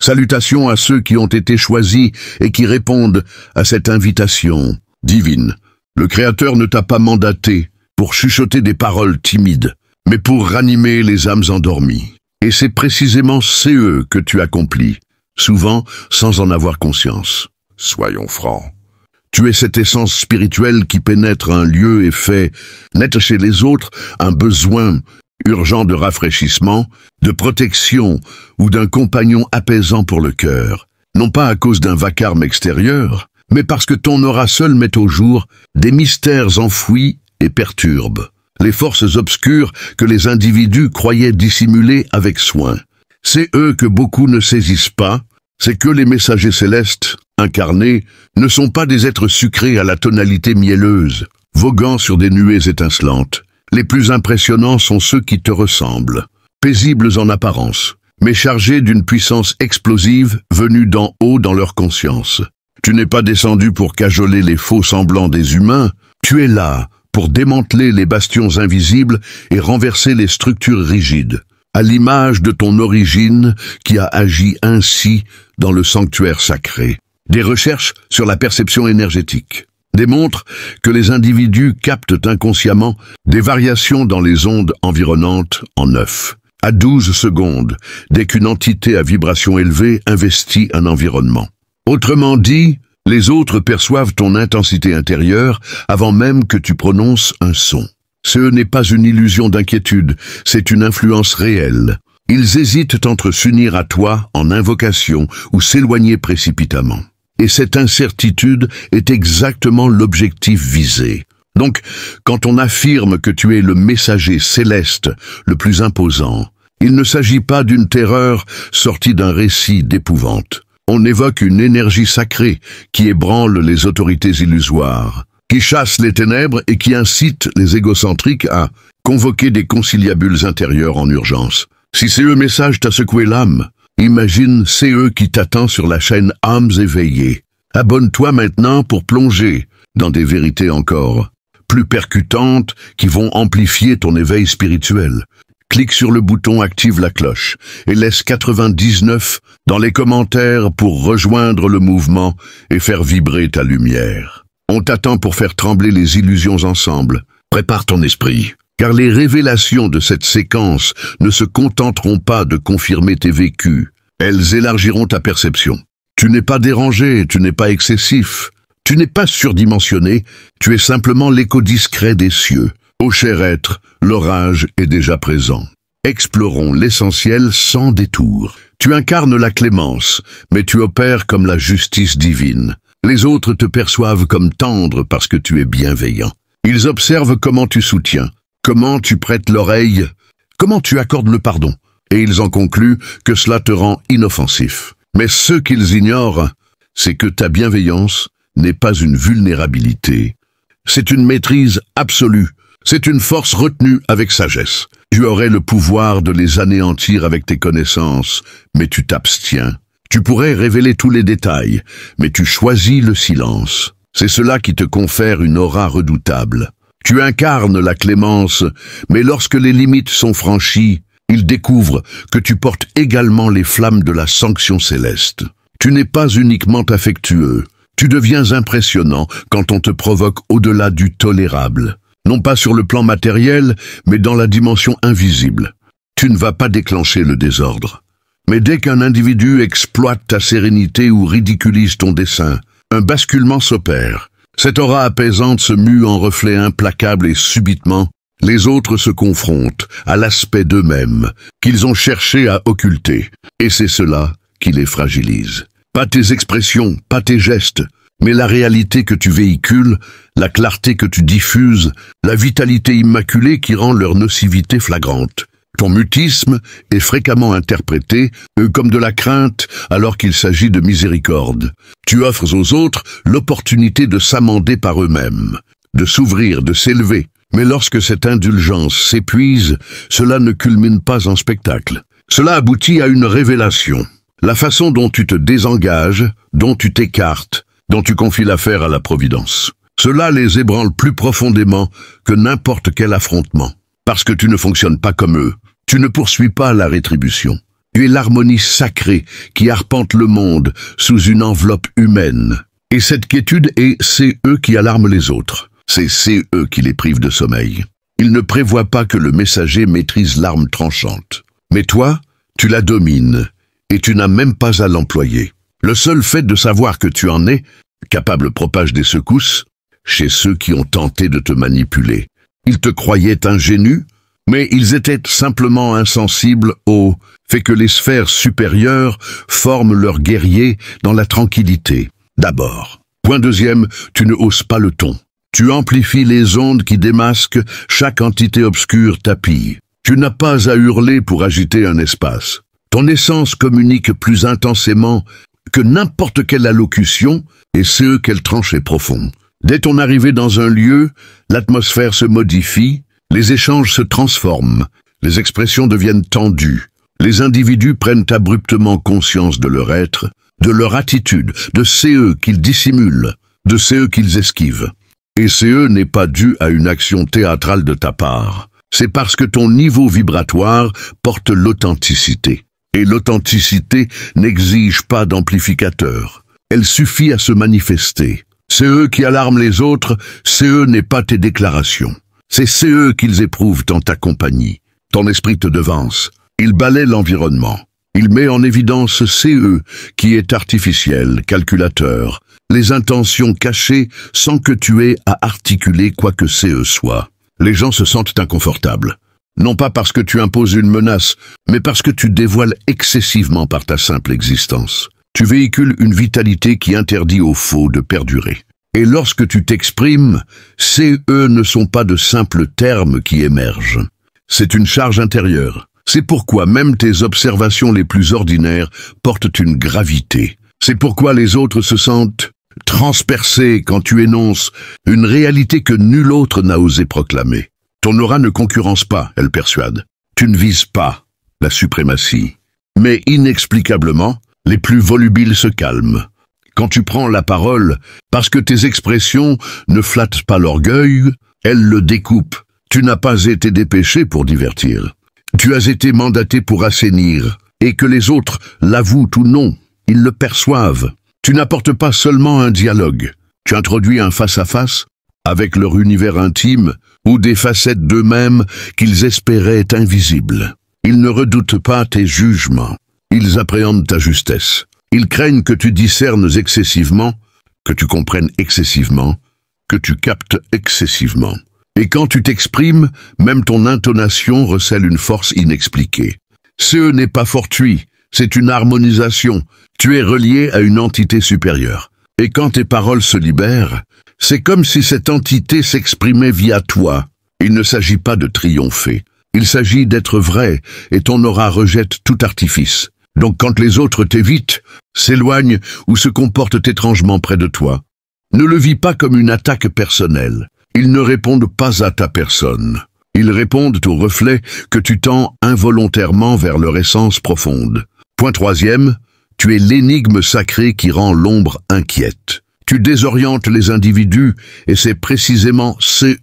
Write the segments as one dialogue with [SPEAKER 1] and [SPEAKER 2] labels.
[SPEAKER 1] Salutations à ceux qui ont été choisis et qui répondent à cette invitation divine. Le Créateur ne t'a pas mandaté pour chuchoter des paroles timides, mais pour ranimer les âmes endormies. Et c'est précisément eux que tu accomplis, souvent sans en avoir conscience. Soyons francs. Tu es cette essence spirituelle qui pénètre un lieu et fait naître chez les autres un besoin urgent de rafraîchissement, de protection ou d'un compagnon apaisant pour le cœur, non pas à cause d'un vacarme extérieur, mais parce que ton aura seul met au jour des mystères enfouis et perturbe les forces obscures que les individus croyaient dissimuler avec soin. C'est eux que beaucoup ne saisissent pas, c'est que les messagers célestes, incarnés, ne sont pas des êtres sucrés à la tonalité mielleuse, voguant sur des nuées étincelantes. Les plus impressionnants sont ceux qui te ressemblent, paisibles en apparence, mais chargés d'une puissance explosive venue d'en haut dans leur conscience. Tu n'es pas descendu pour cajoler les faux semblants des humains, tu es là pour démanteler les bastions invisibles et renverser les structures rigides, à l'image de ton origine qui a agi ainsi dans le sanctuaire sacré. Des recherches sur la perception énergétique démontrent que les individus captent inconsciemment des variations dans les ondes environnantes en 9 à 12 secondes dès qu'une entité à vibration élevée investit un environnement. Autrement dit, les autres perçoivent ton intensité intérieure avant même que tu prononces un son. Ce n'est pas une illusion d'inquiétude, c'est une influence réelle. Ils hésitent entre s'unir à toi en invocation ou s'éloigner précipitamment. Et cette incertitude est exactement l'objectif visé. Donc, quand on affirme que tu es le messager céleste le plus imposant, il ne s'agit pas d'une terreur sortie d'un récit d'épouvante. On évoque une énergie sacrée qui ébranle les autorités illusoires, qui chasse les ténèbres et qui incite les égocentriques à convoquer des conciliabules intérieurs en urgence. Si ce message t'a secoué l'âme, imagine CE qui t'attend sur la chaîne Âmes éveillées. Abonne-toi maintenant pour plonger dans des vérités encore plus percutantes qui vont amplifier ton éveil spirituel. Clique sur le bouton Active la cloche et laisse 99 dans les commentaires pour rejoindre le mouvement et faire vibrer ta lumière. On t'attend pour faire trembler les illusions ensemble. Prépare ton esprit, car les révélations de cette séquence ne se contenteront pas de confirmer tes vécus. Elles élargiront ta perception. Tu n'es pas dérangé, tu n'es pas excessif, tu n'es pas surdimensionné, tu es simplement l'écho discret des cieux. Ô cher être, l'orage est déjà présent. Explorons l'essentiel sans détour. Tu incarnes la clémence, mais tu opères comme la justice divine. Les autres te perçoivent comme tendre parce que tu es bienveillant. Ils observent comment tu soutiens, comment tu prêtes l'oreille, comment tu accordes le pardon. Et ils en concluent que cela te rend inoffensif. Mais ce qu'ils ignorent, c'est que ta bienveillance n'est pas une vulnérabilité. C'est une maîtrise absolue. C'est une force retenue avec sagesse. Tu aurais le pouvoir de les anéantir avec tes connaissances, mais tu t'abstiens. Tu pourrais révéler tous les détails, mais tu choisis le silence. C'est cela qui te confère une aura redoutable. Tu incarnes la clémence, mais lorsque les limites sont franchies, ils découvrent que tu portes également les flammes de la sanction céleste. Tu n'es pas uniquement affectueux. Tu deviens impressionnant quand on te provoque au-delà du tolérable. Non pas sur le plan matériel, mais dans la dimension invisible. Tu ne vas pas déclencher le désordre. Mais dès qu'un individu exploite ta sérénité ou ridiculise ton dessein, un basculement s'opère. Cette aura apaisante se mue en reflet implacable et subitement, les autres se confrontent à l'aspect d'eux-mêmes qu'ils ont cherché à occulter. Et c'est cela qui les fragilise. Pas tes expressions, pas tes gestes, mais la réalité que tu véhicules, la clarté que tu diffuses, la vitalité immaculée qui rend leur nocivité flagrante. Ton mutisme est fréquemment interprété comme de la crainte alors qu'il s'agit de miséricorde. Tu offres aux autres l'opportunité de s'amender par eux-mêmes, de s'ouvrir, de s'élever. Mais lorsque cette indulgence s'épuise, cela ne culmine pas en spectacle. Cela aboutit à une révélation. La façon dont tu te désengages, dont tu t'écartes, dont tu confies l'affaire à la Providence. Cela les ébranle plus profondément que n'importe quel affrontement. Parce que tu ne fonctionnes pas comme eux. Tu ne poursuis pas la rétribution. Tu es l'harmonie sacrée qui arpente le monde sous une enveloppe humaine. Et cette quiétude est CE qui alarme les autres. C'est CE qui les prive de sommeil. Il ne prévoit pas que le messager maîtrise l'arme tranchante. Mais toi, tu la domines, et tu n'as même pas à l'employer. Le seul fait de savoir que tu en es, capable propage des secousses, chez ceux qui ont tenté de te manipuler. Ils te croyaient ingénu, mais ils étaient simplement insensibles au fait que les sphères supérieures forment leurs guerriers dans la tranquillité. D'abord. Point deuxième, tu ne hausses pas le ton. Tu amplifies les ondes qui démasquent chaque entité obscure tapie. Tu n'as pas à hurler pour agiter un espace. Ton essence communique plus intensément que n'importe quelle allocution, et ce qu'elle tranche est profond. Dès ton arrivée dans un lieu, l'atmosphère se modifie, les échanges se transforment, les expressions deviennent tendues. Les individus prennent abruptement conscience de leur être, de leur attitude, de CE qu'ils dissimulent, de CE qu'ils esquivent. Et CE n'est pas dû à une action théâtrale de ta part. C'est parce que ton niveau vibratoire porte l'authenticité. Et l'authenticité n'exige pas d'amplificateur. Elle suffit à se manifester. CE qui alarme les autres, CE n'est pas tes déclarations. C'est CE qu'ils éprouvent en ta compagnie. Ton esprit te devance. Il balaie l'environnement. Il met en évidence CE qui est artificiel, calculateur, les intentions cachées sans que tu aies à articuler quoi que CE soit. Les gens se sentent inconfortables. Non pas parce que tu imposes une menace, mais parce que tu dévoiles excessivement par ta simple existence. Tu véhicules une vitalité qui interdit au faux de perdurer. Et lorsque tu t'exprimes, CE ne sont pas de simples termes qui émergent. C'est une charge intérieure. C'est pourquoi même tes observations les plus ordinaires portent une gravité. C'est pourquoi les autres se sentent transpercés quand tu énonces une réalité que nul autre n'a osé proclamer. Ton aura ne concurrence pas, elle persuade. Tu ne vises pas la suprématie. Mais inexplicablement, les plus volubiles se calment. Quand tu prends la parole, parce que tes expressions ne flattent pas l'orgueil, elles le découpent. Tu n'as pas été dépêché pour divertir. Tu as été mandaté pour assainir, et que les autres l'avouent ou non, ils le perçoivent. Tu n'apportes pas seulement un dialogue, tu introduis un face-à-face avec leur univers intime ou des facettes d'eux-mêmes qu'ils espéraient invisibles. Ils ne redoutent pas tes jugements, ils appréhendent ta justesse. Ils craignent que tu discernes excessivement, que tu comprennes excessivement, que tu captes excessivement. Et quand tu t'exprimes, même ton intonation recèle une force inexpliquée. Ce n'est pas fortuit, c'est une harmonisation. Tu es relié à une entité supérieure. Et quand tes paroles se libèrent, c'est comme si cette entité s'exprimait via toi. Il ne s'agit pas de triompher. Il s'agit d'être vrai, et ton aura rejette tout artifice. Donc quand les autres t'évitent, s'éloignent ou se comportent étrangement près de toi, ne le vis pas comme une attaque personnelle. Ils ne répondent pas à ta personne. Ils répondent au reflet que tu tends involontairement vers leur essence profonde. Point troisième, tu es l'énigme sacrée qui rend l'ombre inquiète. Tu désorientes les individus et c'est précisément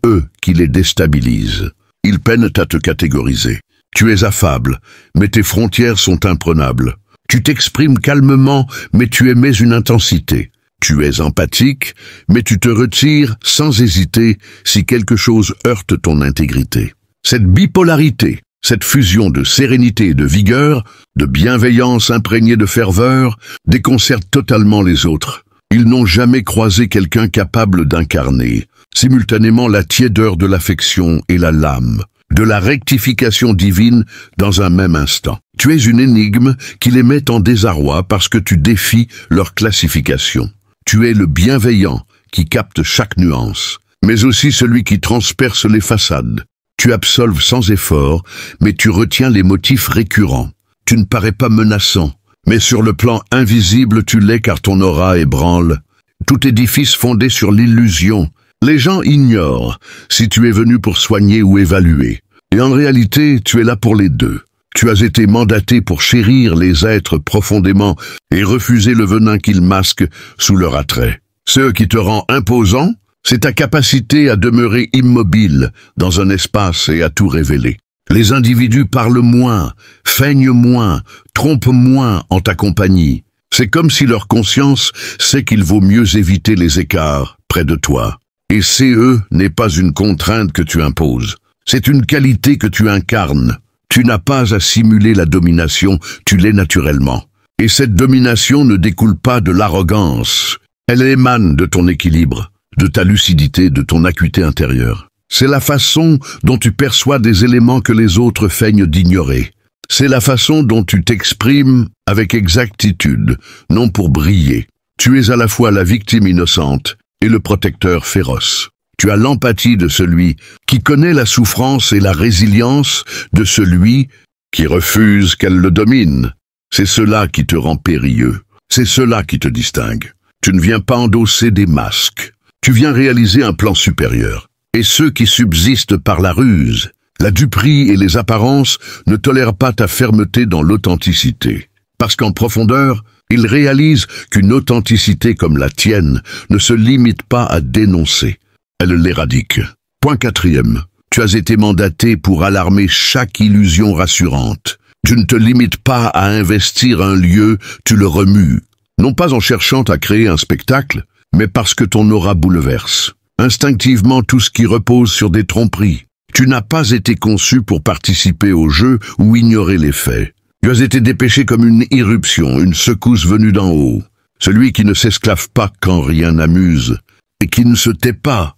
[SPEAKER 1] eux qui les déstabilisent. Ils peinent à te catégoriser. Tu es affable, mais tes frontières sont imprenables. Tu t'exprimes calmement, mais tu émets une intensité. Tu es empathique, mais tu te retires sans hésiter si quelque chose heurte ton intégrité. Cette bipolarité, cette fusion de sérénité et de vigueur, de bienveillance imprégnée de ferveur, déconcerte totalement les autres. Ils n'ont jamais croisé quelqu'un capable d'incarner simultanément la tiédeur de l'affection et la lame, de la rectification divine dans un même instant. Tu es une énigme qui les met en désarroi parce que tu défies leur classification. Tu es le bienveillant qui capte chaque nuance, mais aussi celui qui transperce les façades. Tu absolves sans effort, mais tu retiens les motifs récurrents. Tu ne parais pas menaçant, mais sur le plan invisible tu l'es car ton aura ébranle. Tout édifice fondé sur l'illusion. Les gens ignorent si tu es venu pour soigner ou évaluer. Et en réalité, tu es là pour les deux. Tu as été mandaté pour chérir les êtres profondément et refuser le venin qu'ils masquent sous leur attrait. Ce qui te rend imposant, c'est ta capacité à demeurer immobile dans un espace et à tout révéler. Les individus parlent moins, feignent moins, trompent moins en ta compagnie. C'est comme si leur conscience sait qu'il vaut mieux éviter les écarts près de toi. Et CE n'est pas une contrainte que tu imposes. C'est une qualité que tu incarnes. Tu n'as pas à simuler la domination, tu l'es naturellement. Et cette domination ne découle pas de l'arrogance. Elle émane de ton équilibre, de ta lucidité, de ton acuité intérieure. C'est la façon dont tu perçois des éléments que les autres feignent d'ignorer. C'est la façon dont tu t'exprimes avec exactitude, non pour briller. Tu es à la fois la victime innocente et le protecteur féroce. Tu as l'empathie de celui qui connaît la souffrance et la résilience de celui qui refuse qu'elle le domine. C'est cela qui te rend périlleux. C'est cela qui te distingue. Tu ne viens pas endosser des masques. Tu viens réaliser un plan supérieur. Et ceux qui subsistent par la ruse, la duperie et les apparences ne tolèrent pas ta fermeté dans l'authenticité. Parce qu'en profondeur, ils réalisent qu'une authenticité comme la tienne ne se limite pas à dénoncer. Elle l'éradique. Point 4e. Tu as été mandaté pour alarmer chaque illusion rassurante. Tu ne te limites pas à investir un lieu, tu le remues. Non pas en cherchant à créer un spectacle, mais parce que ton aura bouleverse. Instinctivement tout ce qui repose sur des tromperies. Tu n'as pas été conçu pour participer au jeu ou ignorer les faits. Tu as été dépêché comme une irruption, une secousse venue d'en haut. Celui qui ne s'esclave pas quand rien n'amuse, et qui ne se tait pas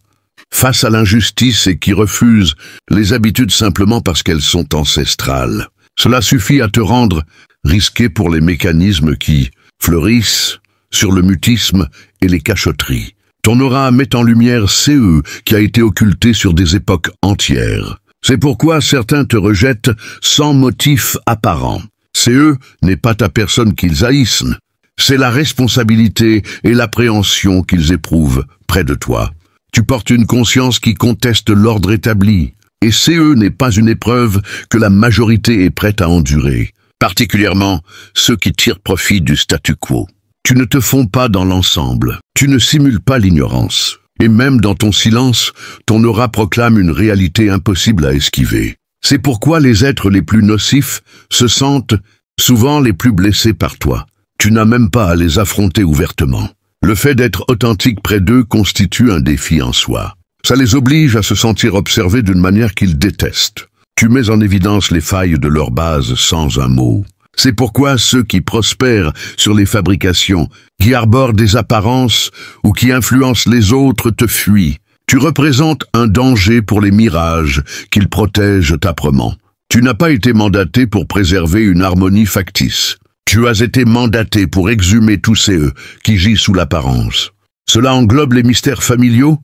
[SPEAKER 1] face à l'injustice et qui refuse les habitudes simplement parce qu'elles sont ancestrales. Cela suffit à te rendre risqué pour les mécanismes qui fleurissent sur le mutisme et les cachotteries. Ton aura met en lumière CE qui a été occulté sur des époques entières. C'est pourquoi certains te rejettent sans motif apparent. CE n'est pas ta personne qu'ils haïssent, c'est la responsabilité et l'appréhension qu'ils éprouvent près de toi. Tu portes une conscience qui conteste l'ordre établi, et CE n'est pas une épreuve que la majorité est prête à endurer, particulièrement ceux qui tirent profit du statu quo. Tu ne te fonds pas dans l'ensemble, tu ne simules pas l'ignorance, et même dans ton silence, ton aura proclame une réalité impossible à esquiver. C'est pourquoi les êtres les plus nocifs se sentent souvent les plus blessés par toi. Tu n'as même pas à les affronter ouvertement. Le fait d'être authentique près d'eux constitue un défi en soi. Ça les oblige à se sentir observés d'une manière qu'ils détestent. Tu mets en évidence les failles de leur base sans un mot. C'est pourquoi ceux qui prospèrent sur les fabrications, qui arborent des apparences ou qui influencent les autres te fuient. Tu représentes un danger pour les mirages qu'ils protègent âprement. Tu n'as pas été mandaté pour préserver une harmonie factice. Tu as été mandaté pour exhumer tous ces qui gît sous l'apparence. Cela englobe les mystères familiaux,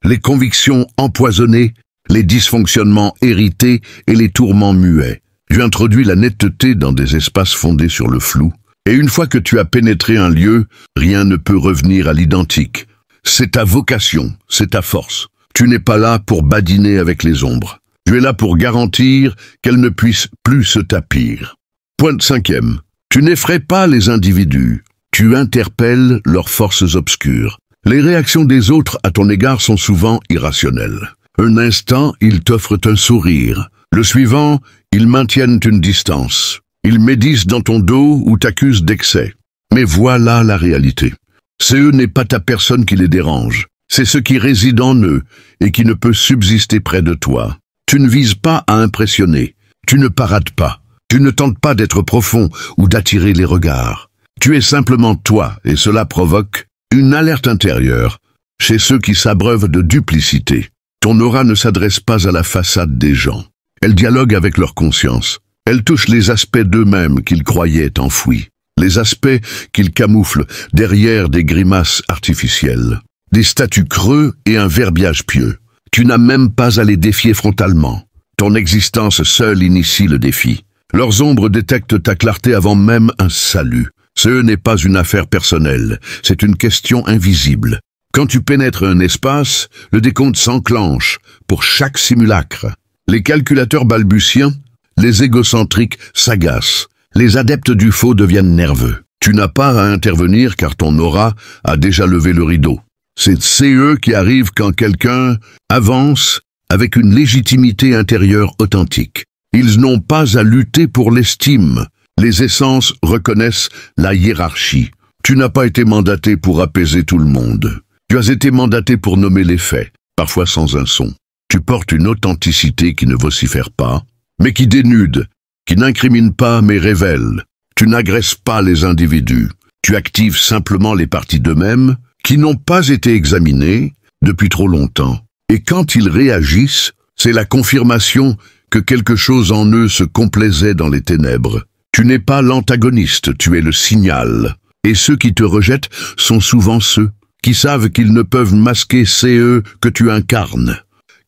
[SPEAKER 1] les convictions empoisonnées, les dysfonctionnements hérités et les tourments muets. Tu introduis la netteté dans des espaces fondés sur le flou. Et une fois que tu as pénétré un lieu, rien ne peut revenir à l'identique. C'est ta vocation, c'est ta force. Tu n'es pas là pour badiner avec les ombres. Tu es là pour garantir qu'elles ne puissent plus se tapir. Point 5e. Tu n'effraies pas les individus. Tu interpelles leurs forces obscures. Les réactions des autres à ton égard sont souvent irrationnelles. Un instant, ils t'offrent un sourire. Le suivant, ils maintiennent une distance. Ils médisent dans ton dos ou t'accusent d'excès. Mais voilà la réalité. CE n'est pas ta personne qui les dérange. C'est ce qui réside en eux et qui ne peut subsister près de toi. Tu ne vises pas à impressionner. Tu ne parades pas. Tu ne tentes pas d'être profond ou d'attirer les regards. Tu es simplement toi et cela provoque une alerte intérieure chez ceux qui s'abreuvent de duplicité. Ton aura ne s'adresse pas à la façade des gens. Elle dialogue avec leur conscience. Elle touche les aspects d'eux-mêmes qu'ils croyaient enfouis. Les aspects qu'ils camouflent derrière des grimaces artificielles. Des statuts creux et un verbiage pieux. Tu n'as même pas à les défier frontalement. Ton existence seule initie le défi. Leurs ombres détectent ta clarté avant même un salut. Ce n'est pas une affaire personnelle, c'est une question invisible. Quand tu pénètres un espace, le décompte s'enclenche pour chaque simulacre. Les calculateurs balbutiens, les égocentriques s'agacent. Les adeptes du faux deviennent nerveux. Tu n'as pas à intervenir car ton aura a déjà levé le rideau. C'est CE qui arrive quand quelqu'un avance avec une légitimité intérieure authentique. Ils n'ont pas à lutter pour l'estime. Les essences reconnaissent la hiérarchie. Tu n'as pas été mandaté pour apaiser tout le monde. Tu as été mandaté pour nommer les faits, parfois sans un son. Tu portes une authenticité qui ne vocifère pas, mais qui dénude, qui n'incrimine pas mais révèle. Tu n'agresses pas les individus. Tu actives simplement les parties d'eux-mêmes qui n'ont pas été examinées depuis trop longtemps. Et quand ils réagissent, c'est la confirmation que quelque chose en eux se complaisait dans les ténèbres. Tu n'es pas l'antagoniste, tu es le signal. Et ceux qui te rejettent sont souvent ceux qui savent qu'ils ne peuvent masquer CE que tu incarnes.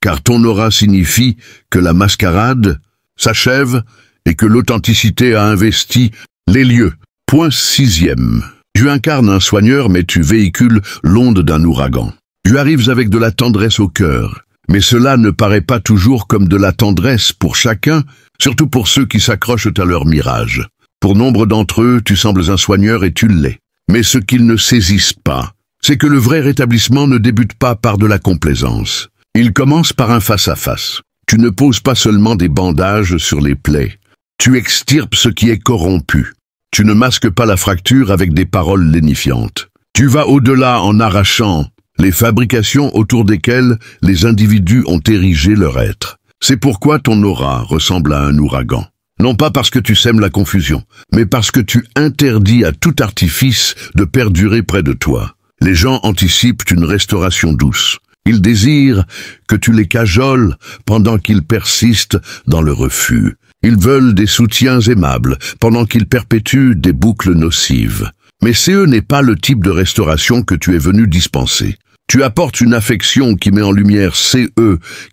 [SPEAKER 1] Car ton aura signifie que la mascarade s'achève et que l'authenticité a investi les lieux. Point 6e. Tu incarnes un soigneur, mais tu véhicules l'onde d'un ouragan. Tu arrives avec de la tendresse au cœur. Mais cela ne paraît pas toujours comme de la tendresse pour chacun, surtout pour ceux qui s'accrochent à leur mirage. Pour nombre d'entre eux, tu sembles un soigneur et tu l'es. Mais ce qu'ils ne saisissent pas, c'est que le vrai rétablissement ne débute pas par de la complaisance. Il commence par un face-à-face. Tu ne poses pas seulement des bandages sur les plaies. Tu extirpes ce qui est corrompu. Tu ne masques pas la fracture avec des paroles lénifiantes. Tu vas au-delà en arrachant les fabrications autour desquelles les individus ont érigé leur être. C'est pourquoi ton aura ressemble à un ouragan. Non pas parce que tu sèmes la confusion, mais parce que tu interdis à tout artifice de perdurer près de toi. Les gens anticipent une restauration douce. Ils désirent que tu les cajoles pendant qu'ils persistent dans le refus. Ils veulent des soutiens aimables pendant qu'ils perpétuent des boucles nocives. Mais CE n'est pas le type de restauration que tu es venu dispenser. Tu apportes une affection qui met en lumière CE,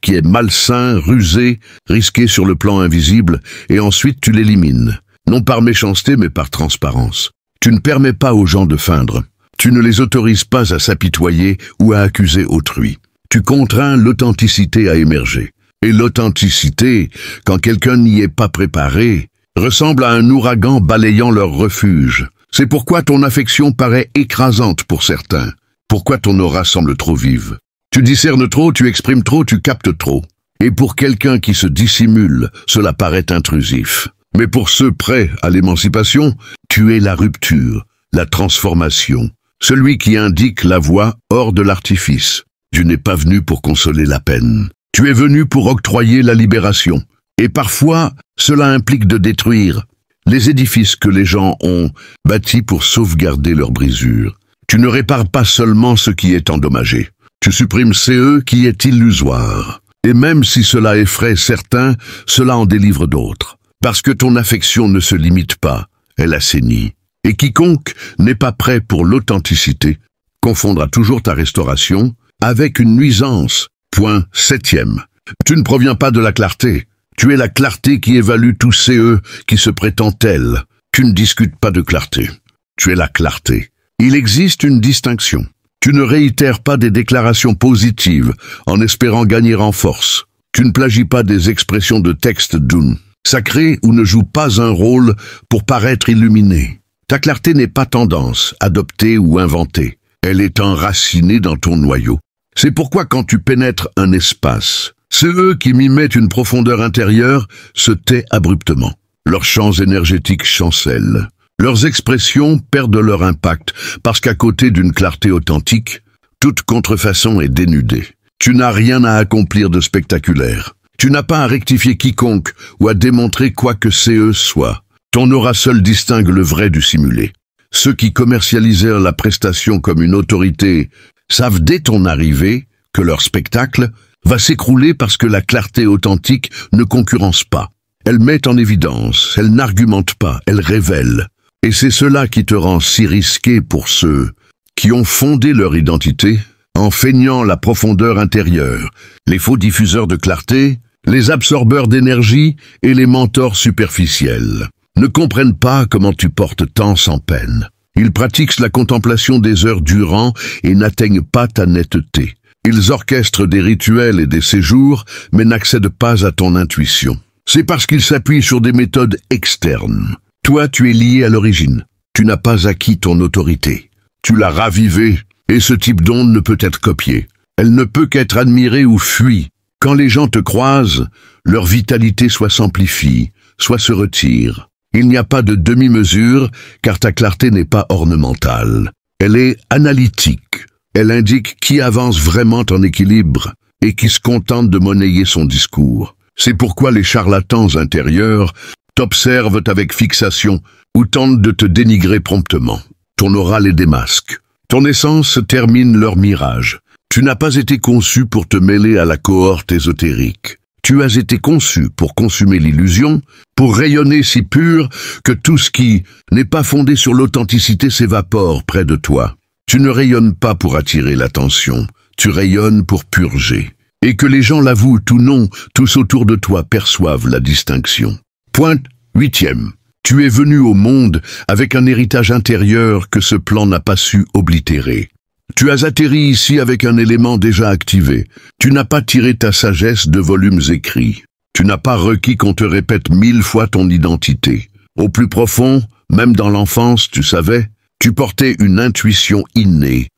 [SPEAKER 1] qui est malsain, rusé, risqué sur le plan invisible, et ensuite tu l'élimines. Non par méchanceté, mais par transparence. Tu ne permets pas aux gens de feindre. Tu ne les autorises pas à s'apitoyer ou à accuser autrui. Tu contrains l'authenticité à émerger. Et l'authenticité, quand quelqu'un n'y est pas préparé, ressemble à un ouragan balayant leur refuge. C'est pourquoi ton affection paraît écrasante pour certains. Pourquoi ton aura semble trop vive. Tu discernes trop, tu exprimes trop, tu captes trop. Et pour quelqu'un qui se dissimule, cela paraît intrusif. Mais pour ceux prêts à l'émancipation, tu es la rupture, la transformation. Celui qui indique la voie hors de l'artifice. Tu n'es pas venu pour consoler la peine. Tu es venu pour octroyer la libération. Et parfois, cela implique de détruire les édifices que les gens ont bâtis pour sauvegarder leurs brisures. Tu ne répares pas seulement ce qui est endommagé. Tu supprimes CE qui est illusoire. Et même si cela effraie certains, cela en délivre d'autres. Parce que ton affection ne se limite pas, elle assainit. Et quiconque n'est pas prêt pour l'authenticité confondra toujours ta restauration avec une nuisance. Point 7e. Tu ne proviens pas de la clarté. Tu es la clarté qui évalue tout CE qui se prétend tel. Tu ne discutes pas de clarté. Tu es la clarté. Il existe une distinction. Tu ne réitères pas des déclarations positives en espérant gagner en force. Tu ne plagies pas des expressions de texte doux, sacré ou ne joues pas un rôle pour paraître illuminé. Ta clarté n'est pas tendance, adoptée ou inventée. Elle est enracinée dans ton noyau. C'est pourquoi quand tu pénètres un espace, ceux qui mimaient une profondeur intérieure se taient abruptement. Leurs champs énergétiques chancellent. Leurs expressions perdent leur impact parce qu'à côté d'une clarté authentique, toute contrefaçon est dénudée. Tu n'as rien à accomplir de spectaculaire. Tu n'as pas à rectifier quiconque ou à démontrer quoi que CE soit. Ton aura seul distingue le vrai du simulé. Ceux qui commercialisèrent la prestation comme une autorité savent dès ton arrivée que leur spectacle va s'écrouler parce que la clarté authentique ne concurrence pas. Elle met en évidence, elle n'argumente pas, elle révèle. Et c'est cela qui te rend si risqué pour ceux qui ont fondé leur identité en feignant la profondeur intérieure, les faux diffuseurs de clarté, les absorbeurs d'énergie et les mentors superficiels. Ne comprennent pas comment tu portes tant sans peine. Ils pratiquent la contemplation des heures durant et n'atteignent pas ta netteté. Ils orchestrent des rituels et des séjours, mais n'accèdent pas à ton intuition. C'est parce qu'ils s'appuient sur des méthodes externes. Toi, tu es lié à l'origine. Tu n'as pas acquis ton autorité. Tu l'as ravivée, et ce type d'onde ne peut être copié. Elle ne peut qu'être admirée ou fuie, Quand les gens te croisent, leur vitalité soit s'amplifie, soit se retire. Il n'y a pas de demi-mesure, car ta clarté n'est pas ornementale. Elle est analytique. Elle indique qui avance vraiment en équilibre et qui se contente de monnayer son discours. C'est pourquoi les charlatans intérieurs t'observent avec fixation ou tentent de te dénigrer promptement. Ton aura les démasque. Ton essence termine leur mirage. Tu n'as pas été conçu pour te mêler à la cohorte ésotérique. Tu as été conçu pour consumer l'illusion, pour rayonner si pur que tout ce qui n'est pas fondé sur l'authenticité s'évapore près de toi. Tu ne rayonnes pas pour attirer l'attention, tu rayonnes pour purger. Et que les gens l'avouent ou non, tous autour de toi perçoivent la distinction. Point 8e. Tu es venu au monde avec un héritage intérieur que ce plan n'a pas su oblitérer. Tu as atterri ici avec un élément déjà activé. Tu n'as pas tiré ta sagesse de volumes écrits. Tu n'as pas requis qu'on te répète 1000 fois ton identité. Au plus profond, même dans l'enfance, tu savais, tu portais une intuition innée,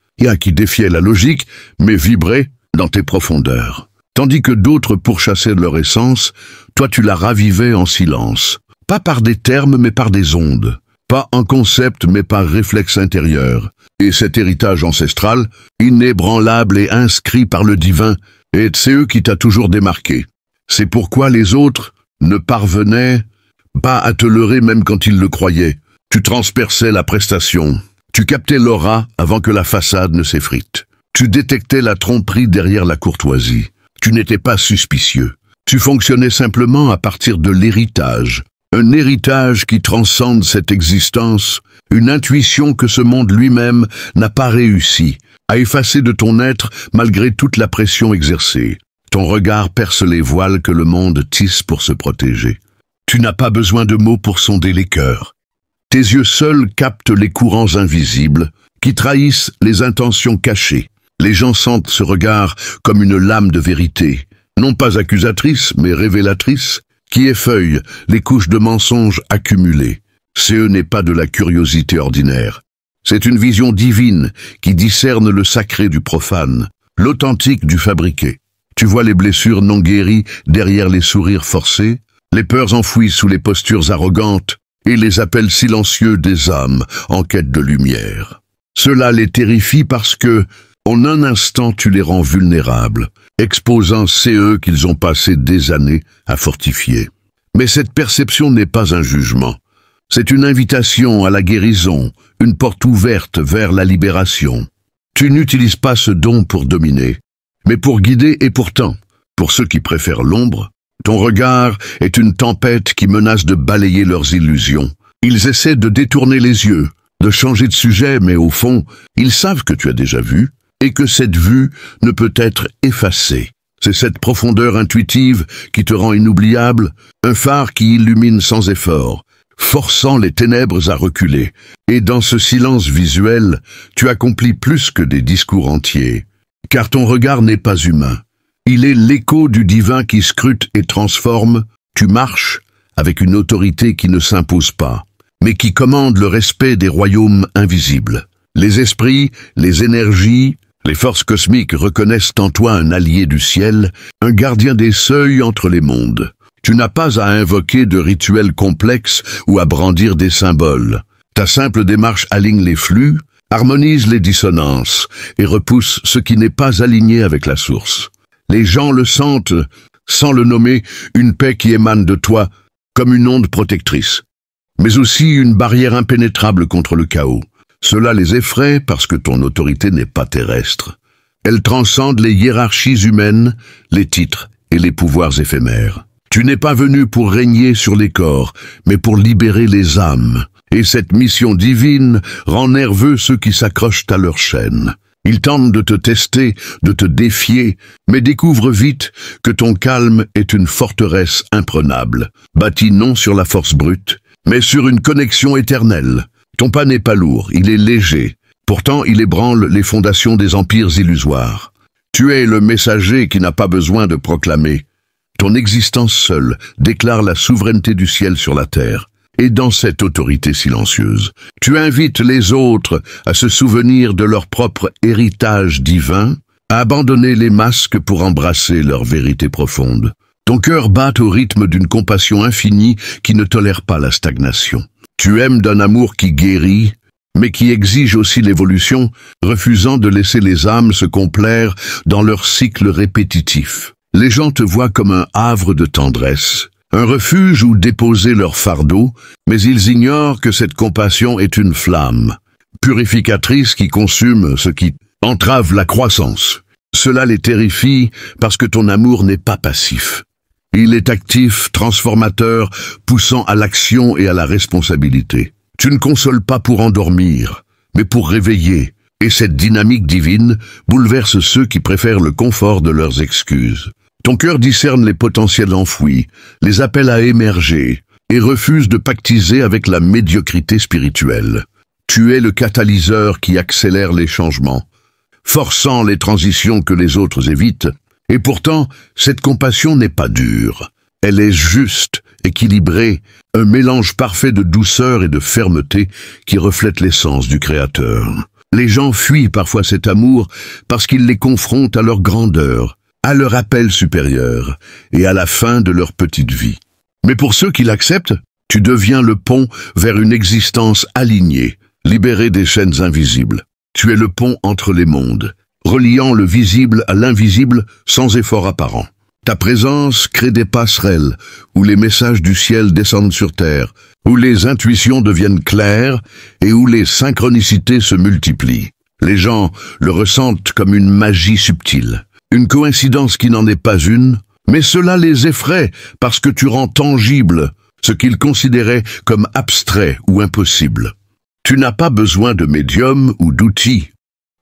[SPEAKER 1] qui défiait la logique, mais vibrait dans tes profondeurs. Tandis que d'autres pourchassaient leur essence, toi tu la ravivais en silence. Pas par des termes, mais par des ondes. Pas en concept, mais par réflexe intérieur. Et cet héritage ancestral, inébranlable et inscrit par le divin, c'est eux qui t'a toujours démarqué. C'est pourquoi les autres ne parvenaient pas à te leurrer même quand ils le croyaient. Tu transperçais la prestation. Tu captais l'aura avant que la façade ne s'effrite. Tu détectais la tromperie derrière la courtoisie. Tu n'étais pas suspicieux. Tu fonctionnais simplement à partir de l'héritage. Un héritage qui transcende cette existence, une intuition que ce monde lui-même n'a pas réussi à effacer de ton être malgré toute la pression exercée. Ton regard perce les voiles que le monde tisse pour se protéger. Tu n'as pas besoin de mots pour sonder les cœurs. Tes yeux seuls captent les courants invisibles qui trahissent les intentions cachées. Les gens sentent ce regard comme une lame de vérité, non pas accusatrice mais révélatrice, qui effeuille les couches de mensonges accumulées. Ce n'est pas de la curiosité ordinaire. C'est une vision divine qui discerne le sacré du profane, l'authentique du fabriqué. Tu vois les blessures non guéries derrière les sourires forcés, les peurs enfouies sous les postures arrogantes et les appels silencieux des âmes en quête de lumière. Cela les terrifie parce que, en un instant, tu les rends vulnérables, exposant eux qu'ils ont passé des années à fortifier. Mais cette perception n'est pas un jugement. C'est une invitation à la guérison, une porte ouverte vers la libération. Tu n'utilises pas ce don pour dominer, mais pour guider et pourtant, pour ceux qui préfèrent l'ombre, ton regard est une tempête qui menace de balayer leurs illusions. Ils essaient de détourner les yeux, de changer de sujet, mais au fond, ils savent que tu as déjà vu, et que cette vue ne peut être effacée. C'est cette profondeur intuitive qui te rend inoubliable, un phare qui illumine sans effort, forçant les ténèbres à reculer. Et dans ce silence visuel, tu accomplis plus que des discours entiers, car ton regard n'est pas humain. Il est l'écho du divin qui scrute et transforme. Tu marches avec une autorité qui ne s'impose pas, mais qui commande le respect des royaumes invisibles. Les esprits, les énergies, les forces cosmiques reconnaissent en toi un allié du ciel, un gardien des seuils entre les mondes. Tu n'as pas à invoquer de rituels complexes ou à brandir des symboles. Ta simple démarche aligne les flux, harmonise les dissonances et repousse ce qui n'est pas aligné avec la source. Les gens le sentent, sans le nommer, une paix qui émane de toi comme une onde protectrice, mais aussi une barrière impénétrable contre le chaos. Cela les effraie parce que ton autorité n'est pas terrestre. Elle transcende les hiérarchies humaines, les titres et les pouvoirs éphémères. Tu n'es pas venu pour régner sur les corps, mais pour libérer les âmes. Et cette mission divine rend nerveux ceux qui s'accrochent à leur chaîne. Ils tentent de te tester, de te défier, mais découvrent vite que ton calme est une forteresse imprenable, bâtie non sur la force brute, mais sur une connexion éternelle. Ton pas n'est pas lourd, il est léger. Pourtant, il ébranle les fondations des empires illusoires. Tu es le messager qui n'a pas besoin de proclamer. Ton existence seule déclare la souveraineté du ciel sur la terre. Et dans cette autorité silencieuse, tu invites les autres à se souvenir de leur propre héritage divin, à abandonner les masques pour embrasser leur vérité profonde. Ton cœur bat au rythme d'une compassion infinie qui ne tolère pas la stagnation. Tu aimes d'un amour qui guérit, mais qui exige aussi l'évolution, refusant de laisser les âmes se complaire dans leur cycle répétitif. Les gens te voient comme un havre de tendresse, un refuge où déposer leur fardeau, mais ils ignorent que cette compassion est une flamme, purificatrice qui consume ce qui entrave la croissance. Cela les terrifie parce que ton amour n'est pas passif. Il est actif, transformateur, poussant à l'action et à la responsabilité. Tu ne consoles pas pour endormir, mais pour réveiller, et cette dynamique divine bouleverse ceux qui préfèrent le confort de leurs excuses. Ton cœur discerne les potentiels enfouis, les appelle à émerger, et refuse de pactiser avec la médiocrité spirituelle. Tu es le catalyseur qui accélère les changements, forçant les transitions que les autres évitent, et pourtant, cette compassion n'est pas dure. Elle est juste, équilibrée, un mélange parfait de douceur et de fermeté qui reflète l'essence du Créateur. Les gens fuient parfois cet amour parce qu'il les confronte à leur grandeur, à leur appel supérieur et à la fin de leur petite vie. Mais pour ceux qui l'acceptent, tu deviens le pont vers une existence alignée, libérée des chaînes invisibles. Tu es le pont entre les mondes, reliant le visible à l'invisible sans effort apparent. Ta présence crée des passerelles où les messages du ciel descendent sur terre, où les intuitions deviennent claires et où les synchronicités se multiplient. Les gens le ressentent comme une magie subtile, une coïncidence qui n'en est pas une, mais cela les effraie parce que tu rends tangible ce qu'ils considéraient comme abstrait ou impossible. Tu n'as pas besoin de médium ou d'outils.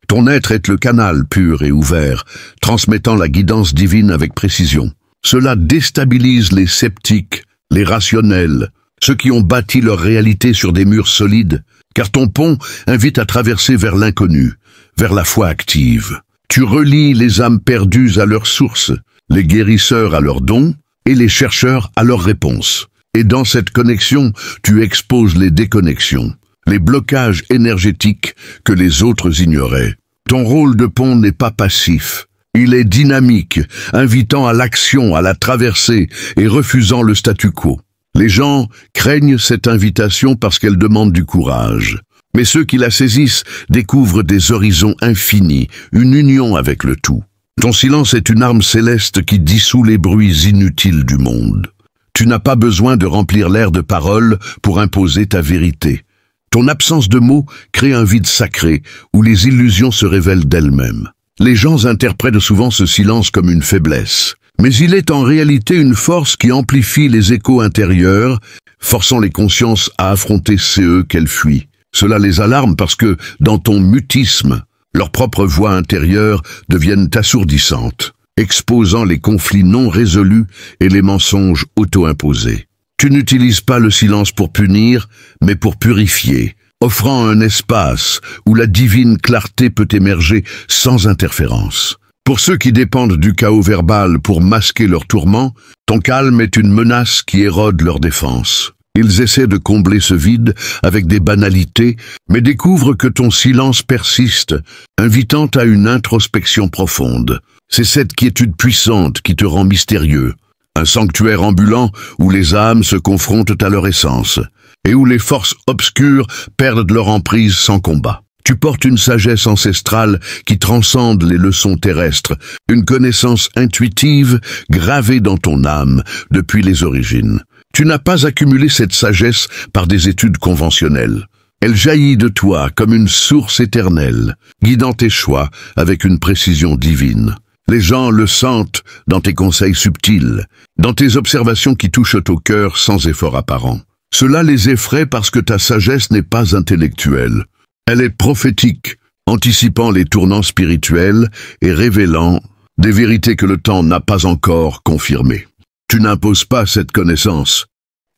[SPEAKER 1] Ton être est le canal pur et ouvert, transmettant la guidance divine avec précision. Cela déstabilise les sceptiques, les rationnels, ceux qui ont bâti leur réalité sur des murs solides, car ton pont invite à traverser vers l'inconnu, vers la foi active. Tu relis les âmes perdues à leur source, les guérisseurs à leurs dons et les chercheurs à leurs réponses. Et dans cette connexion, tu exposes les déconnexions, les blocages énergétiques que les autres ignoraient. Ton rôle de pont n'est pas passif. Il est dynamique, invitant à l'action, à la traversée et refusant le statu quo. Les gens craignent cette invitation parce qu'elle demande du courage. Mais ceux qui la saisissent découvrent des horizons infinis, une union avec le tout. Ton silence est une arme céleste qui dissout les bruits inutiles du monde. Tu n'as pas besoin de remplir l'air de paroles pour imposer ta vérité. Ton absence de mots crée un vide sacré où les illusions se révèlent d'elles-mêmes. Les gens interprètent souvent ce silence comme une faiblesse, mais il est en réalité une force qui amplifie les échos intérieurs, forçant les consciences à affronter ceux qu'elles fuient. Cela les alarme parce que, dans ton mutisme, leurs propres voix intérieures deviennent assourdissantes, exposant les conflits non résolus et les mensonges auto-imposés. Tu n'utilises pas le silence pour punir, mais pour purifier, offrant un espace où la divine clarté peut émerger sans interférence. Pour ceux qui dépendent du chaos verbal pour masquer leurs tourments, ton calme est une menace qui érode leur défense. Ils essaient de combler ce vide avec des banalités, mais découvrent que ton silence persiste, invitant à une introspection profonde. C'est cette quiétude puissante qui te rend mystérieux. Un sanctuaire ambulant où les âmes se confrontent à leur essence, et où les forces obscures perdent leur emprise sans combat. Tu portes une sagesse ancestrale qui transcende les leçons terrestres, une connaissance intuitive gravée dans ton âme depuis les origines. Tu n'as pas accumulé cette sagesse par des études conventionnelles. Elle jaillit de toi comme une source éternelle, guidant tes choix avec une précision divine. Les gens le sentent dans tes conseils subtils, dans tes observations qui touchent au cœur sans effort apparent. Cela les effraie parce que ta sagesse n'est pas intellectuelle. Elle est prophétique, anticipant les tournants spirituels et révélant des vérités que le temps n'a pas encore confirmées. Tu n'imposes pas cette connaissance.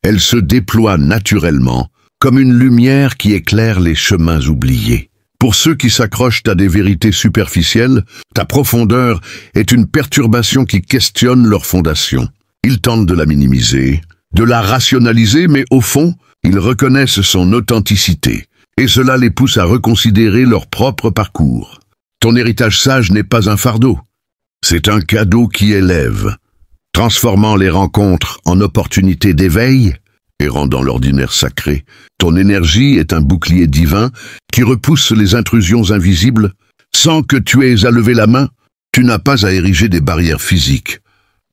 [SPEAKER 1] Elle se déploie naturellement, comme une lumière qui éclaire les chemins oubliés. Pour ceux qui s'accrochent à des vérités superficielles, ta profondeur est une perturbation qui questionne leur fondation. Ils tentent de la minimiser, de la rationaliser, mais au fond, ils reconnaissent son authenticité, et cela les pousse à reconsidérer leur propre parcours. Ton héritage sage n'est pas un fardeau. C'est un cadeau qui élève, transformant les rencontres en opportunités d'éveil et rendant l'ordinaire sacré. Ton énergie est un bouclier divin qui repousse les intrusions invisibles. Sans que tu aies à lever la main, tu n'as pas à ériger des barrières physiques.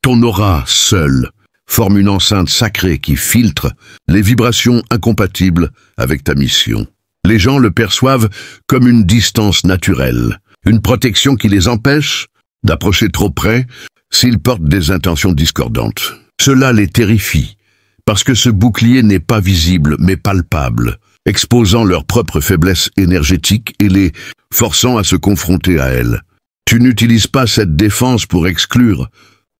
[SPEAKER 1] Ton aura, seule, forme une enceinte sacrée qui filtre les vibrations incompatibles avec ta mission. Les gens le perçoivent comme une distance naturelle, une protection qui les empêche d'approcher trop près s'ils portent des intentions discordantes. Cela les terrifie, parce que ce bouclier n'est pas visible mais palpable, exposant leur propre faiblesse énergétique et les forçant à se confronter à elle. Tu n'utilises pas cette défense pour exclure,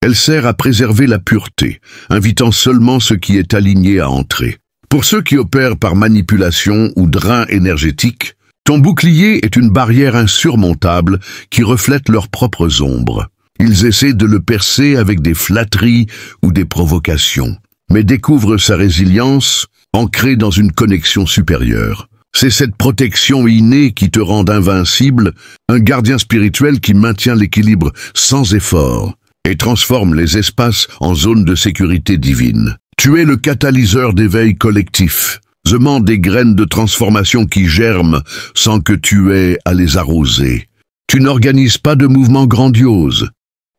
[SPEAKER 1] elle sert à préserver la pureté, invitant seulement ce qui est aligné à entrer. Pour ceux qui opèrent par manipulation ou drain énergétique, ton bouclier est une barrière insurmontable qui reflète leurs propres ombres. Ils essaient de le percer avec des flatteries ou des provocations, mais découvrent sa résilience ancrée dans une connexion supérieure. C'est cette protection innée qui te rend invincible, un gardien spirituel qui maintient l'équilibre sans effort et transforme les espaces en zones de sécurité divine. Tu es le catalyseur d'éveil collectif, semant des graines de transformation qui germent sans que tu aies à les arroser. Tu n'organises pas de mouvements grandioses.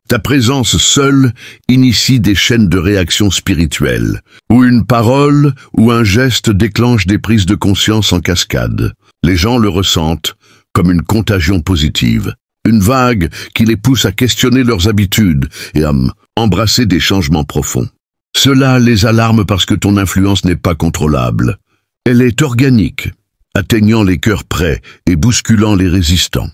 [SPEAKER 1] Ta présence seule initie des chaînes de réaction spirituelle, où une parole ou un geste déclenche des prises de conscience en cascade. Les gens le ressentent comme une contagion positive, une vague qui les pousse à questionner leurs habitudes et à embrasser des changements profonds. Cela les alarme parce que ton influence n'est pas contrôlable. Elle est organique, atteignant les cœurs prêts et bousculant les résistants.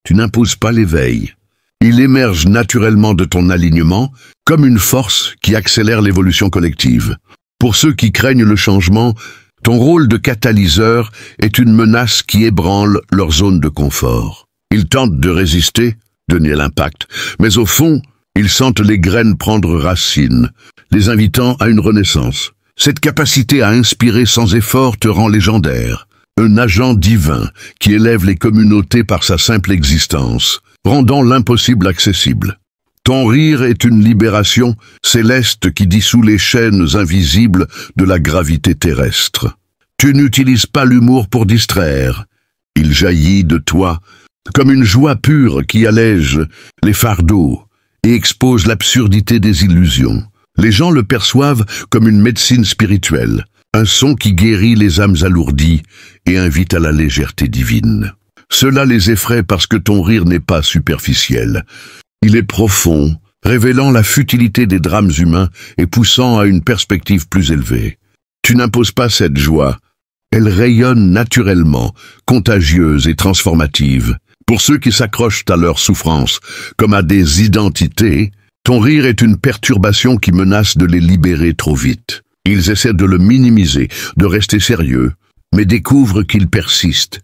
[SPEAKER 1] Tu n'imposes pas l'éveil. Il émerge naturellement de ton alignement, comme une force qui accélère l'évolution collective. Pour ceux qui craignent le changement, ton rôle de catalyseur est une menace qui ébranle leur zone de confort. Ils tentent de résister, de nier l'impact, mais au fond, ils sentent les graines prendre racine, les invitant à une renaissance. Cette capacité à inspirer sans effort te rend légendaire, un agent divin qui élève les communautés par sa simple existence, rendant l'impossible accessible. Ton rire est une libération céleste qui dissout les chaînes invisibles de la gravité terrestre. Tu n'utilises pas l'humour pour distraire. Il jaillit de toi comme une joie pure qui allège les fardeaux et expose l'absurdité des illusions. Les gens le perçoivent comme une médecine spirituelle, un son qui guérit les âmes alourdies et invite à la légèreté divine. Cela les effraie parce que ton rire n'est pas superficiel. Il est profond, révélant la futilité des drames humains et poussant à une perspective plus élevée. Tu n'imposes pas cette joie. Elle rayonne naturellement, contagieuse et transformative. Pour ceux qui s'accrochent à leur souffrance comme à des identités, ton rire est une perturbation qui menace de les libérer trop vite. Ils essaient de le minimiser, de rester sérieux, mais découvrent qu'il persiste,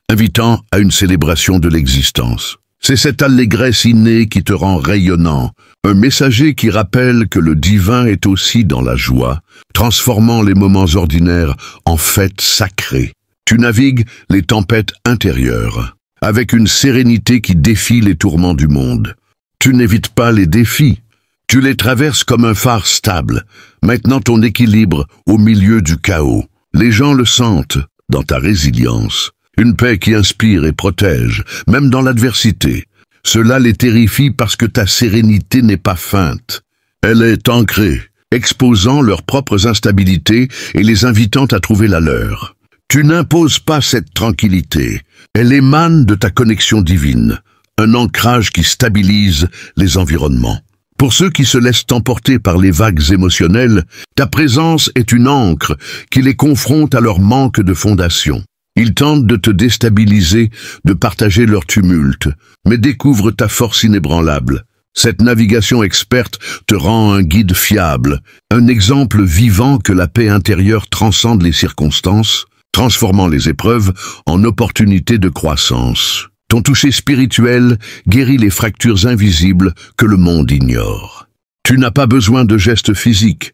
[SPEAKER 1] invitant à une célébration de l'existence. C'est cette allégresse innée qui te rend rayonnant, un messager qui rappelle que le divin est aussi dans la joie, transformant les moments ordinaires en fêtes sacrées. Tu navigues les tempêtes intérieures, avec une sérénité qui défie les tourments du monde. Tu n'évites pas les défis, tu les traverses comme un phare stable, maintenant ton équilibre au milieu du chaos. Les gens le sentent dans ta résilience. Une paix qui inspire et protège, même dans l'adversité. Cela les terrifie parce que ta sérénité n'est pas feinte. Elle est ancrée, exposant leurs propres instabilités et les invitant à trouver la leur. Tu n'imposes pas cette tranquillité. Elle émane de ta connexion divine, un ancrage qui stabilise les environnements. Pour ceux qui se laissent emporter par les vagues émotionnelles, ta présence est une ancre qui les confronte à leur manque de fondation. Ils tentent de te déstabiliser, de partager leur tumulte, mais découvrent ta force inébranlable. Cette navigation experte te rend un guide fiable, un exemple vivant que la paix intérieure transcende les circonstances, transformant les épreuves en opportunités de croissance. Ton toucher spirituel guérit les fractures invisibles que le monde ignore. Tu n'as pas besoin de gestes physiques.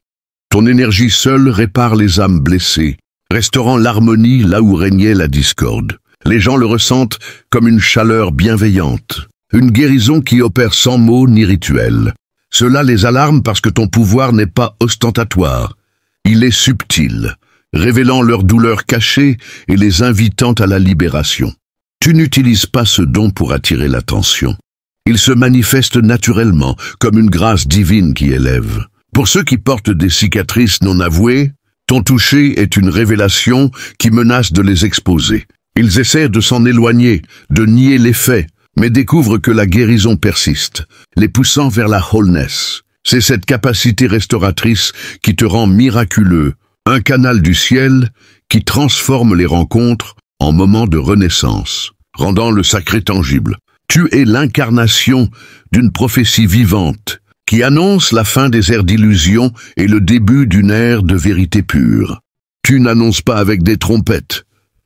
[SPEAKER 1] Ton énergie seule répare les âmes blessées, restaurant l'harmonie là où régnait la discorde. Les gens le ressentent comme une chaleur bienveillante, une guérison qui opère sans mots ni rituel. Cela les alarme parce que ton pouvoir n'est pas ostentatoire. Il est subtil, révélant leurs douleurs cachées et les invitant à la libération. Tu n'utilises pas ce don pour attirer l'attention. Il se manifeste naturellement, comme une grâce divine qui élève. Pour ceux qui portent des cicatrices non avouées, ton toucher est une révélation qui menace de les exposer. Ils essaient de s'en éloigner, de nier les faits, mais découvrent que la guérison persiste, les poussant vers la wholeness. C'est cette capacité restauratrice qui te rend miraculeux, un canal du ciel qui transforme les rencontres en moments de renaissance, rendant le sacré tangible. Tu es l'incarnation d'une prophétie vivante qui annonce la fin des ères d'illusion et le début d'une ère de vérité pure. Tu n'annonces pas avec des trompettes.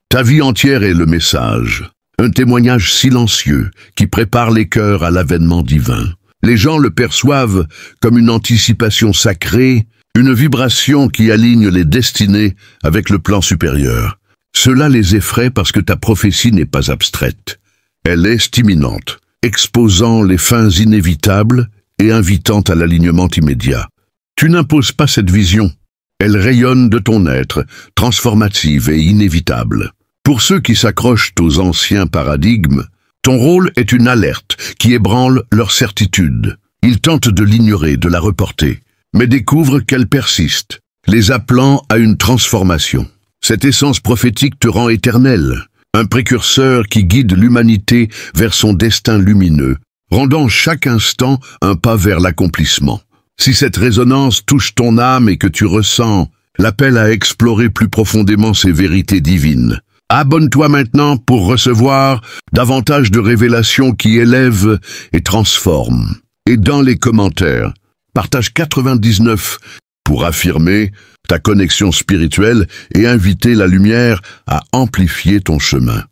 [SPEAKER 1] Ta vie entière est le message, un témoignage silencieux qui prépare les cœurs à l'avènement divin. Les gens le perçoivent comme une anticipation sacrée, une vibration qui aligne les destinées avec le plan supérieur. Cela les effraie parce que ta prophétie n'est pas abstraite. Elle est imminente, exposant les fins inévitables et invitant à l'alignement immédiat. Tu n'imposes pas cette vision. Elle rayonne de ton être, transformative et inévitable. Pour ceux qui s'accrochent aux anciens paradigmes, ton rôle est une alerte qui ébranle leur certitude. Ils tentent de l'ignorer, de la reporter, mais découvrent qu'elle persiste, les appelant à une transformation. Cette essence prophétique te rend éternel, un précurseur qui guide l'humanité vers son destin lumineux, rendant chaque instant un pas vers l'accomplissement. Si cette résonance touche ton âme et que tu ressens l'appel à explorer plus profondément ces vérités divines, abonne-toi maintenant pour recevoir davantage de révélations qui élèvent et transforment. Et dans les commentaires, partage 99 pour affirmer ta connexion spirituelle et inviter la lumière à amplifier ton chemin.